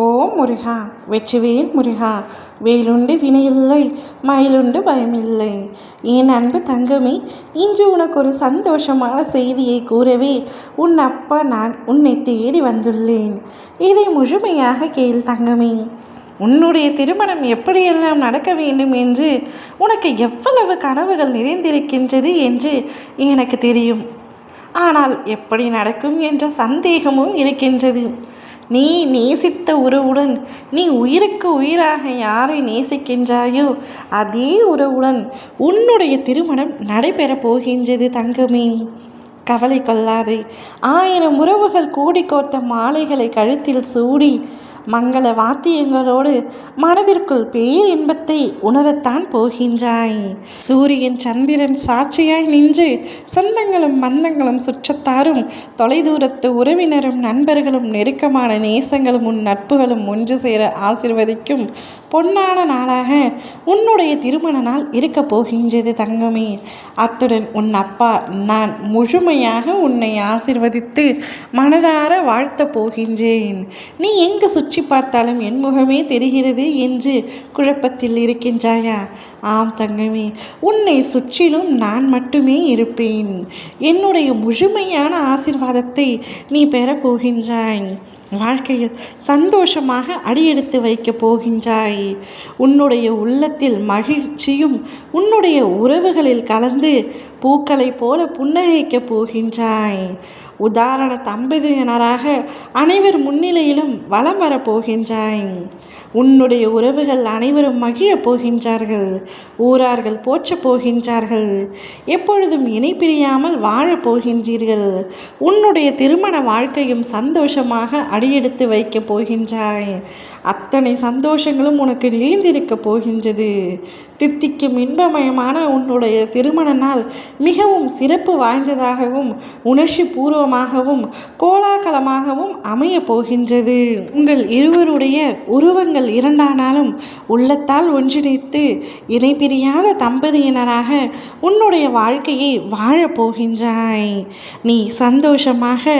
ஓம் முருகா வெற்றிவேல் முருகா வேலுண்டு வினையில்லை மயிலுண்டு பயமில்லை. என் அன்பு தங்கமே, இன்று உனக்கு ஒரு சந்தோஷமான செய்தியை கூறவே உன் அப்பா நான் உன்னை தேடி வந்துள்ளேன். இதை முழுமையாக கேள் தங்கமே. உன்னுடைய திருமணம் எப்படியெல்லாம் நடக்க வேண்டும் என்று உனக்கு எவ்வளவு கனவுகள் நிறைந்திருக்கின்றது என்று எனக்கு தெரியும். ஆனால் எப்படி நடக்கும் என்ற சந்தேகமும் இருக்கின்றது. நீ நேசித்த உறவுடன் நீ உயிருக்கு உயிராக யாரை நேசிக்கின்றாயோ அதே உறவுடன் உன்னுடைய திருமணம் நடைபெறப் போகின்றது தங்கமே. கவலை கொள்ளாதே. 1000 உறவுகள் கூடி கோர்த்த மாலைகளை கழுத்தில் சூடி மங்கள வாத்தியங்களோடு மனதிற்குள் பேரின்பத்தை உணரத்தான் போகின்றாய். சூரியன் சந்திரன் சாட்சியாய் நின்று சொந்தங்களும் பந்தங்களும் சுற்றத்தாரும் தொலைதூரத்து உறவினரும் நண்பர்களும் நெருக்கமான நேசங்களும் உன் நட்புகளும் ஒன்று சேர ஆசிர்வதிக்கும் பொன்னான நாளாக உன்னுடைய திருமண நாள் இருக்கப் போகின்றது தங்கமே. அத்துடன் உன் அப்பா நான் முழுமையாக உன்னை ஆசிர்வதித்து மனதார வாழ்த்தப் போகின்றேன். நீ எங்கு சுற்றி பார்த்தாலும் என் முகமே தெரிகிறது என்று குழப்பத்தில் இருக்கின்றாயா? ஆம் தங்கமே, உன்னை சுற்றிலும் நான் மட்டுமே இருப்பேன். என்னுடைய முழுமையான ஆசீர்வாதத்தை நீ பெறப்போகின்றாய். வாழ்க்கையில் சந்தோஷமாக அடியெடுத்து வைக்கப் போகின்றாய். உன்னுடைய உள்ளத்தில் மகிழ்ச்சியும் உன்னுடைய உறவுகளில் கலந்து பூக்களைப் போல புன்னகைக்கப் போகின்றாய். உதாரண தம்பதியினராக அனைவர் முன்னிலையிலும் வலம் வரப்போகின்றாய். உன்னுடைய உறவுகள் அனைவரும் மகிழப் போகின்றார்கள். ஊரார்கள் போற்றப் போகின்றார்கள். எப்பொழுதும் இணை பிரியாமல் வாழப் போகின்றீர்கள். உன்னுடைய திருமண வாழ்க்கையும் சந்தோஷமாக அடியெடுத்து வைக்கப் போகின்றாய். அத்தனை சந்தோஷங்களும் உனக்கு நிறைந்திருக்கப் போகின்றது. தித்திக்கும் இன்பமயமான உன்னுடைய திருமண நாள் மிகவும் சிறப்பு வாய்ந்ததாகவும் உணர்ச்சி பூர்வமாகவும் கோலாகலமாகவும் அமைய போகின்றது. உங்கள் இருவருடைய உருவங்கள் இரண்டானாலும் உள்ளத்தால் ஒன்றிணைத்து இணை பிரியாத தம்பதியினராக உன்னுடைய வாழ்க்கையை வாழப் போகின்றாய். நீ சந்தோஷமாக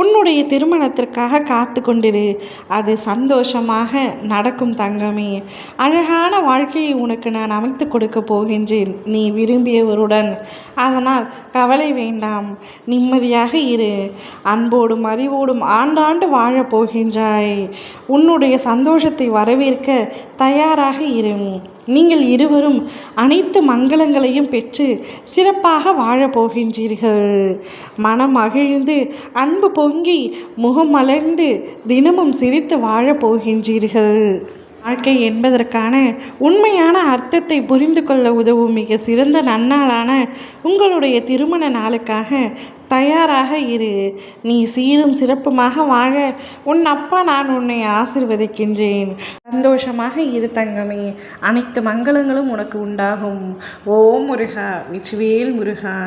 உன்னுடைய திருமணத்திற்காக காத்து கொண்டிரு. அது சந்தோஷமாக நடக்கும் தங்கமே. அழகான வாழ்க்கையை உனக்கு நான் அமைத்து கொடுக்க போகின்றேன், நீ விரும்பியவருடன். அதனால் கவலை வேண்டாம், நிம்மதியாக இரு. அன்போடும் அறிவோடும் ஆண்டாண்டு வாழப் போகின்றாய். உன்னுடைய சந்தோஷத்தை வரவேற்க தயாராக இரு. நீங்கள் இருவரும் அனைத்து மங்களங்களையும் பெற்று சிறப்பாக வாழப் போகின்றீர்கள். மனம் மகிழ்ந்து அன்பு பொங்கி முகம் மலர்ந்து தினமும் சிரித்து வாழப் போகின்றீர்கள். வாழ்க்கை என்பதற்கான உண்மையான அர்த்தத்தை புரிந்து கொள்ள உதவும் மிக சிறந்த நன்னாளான உங்களுடைய திருமண நாளுக்காக தயாராக இரு. நீ சீரும் சிறப்புமாக வாழ உன் அப்பா நான் உன்னை ஆசிர்வதிக்கின்றேன். சந்தோஷமாக இரு தங்கமே. அனைத்து மங்களங்களும் உனக்கு உண்டாகும். ஓம் முருகா வெற்றிவேல் முருகா.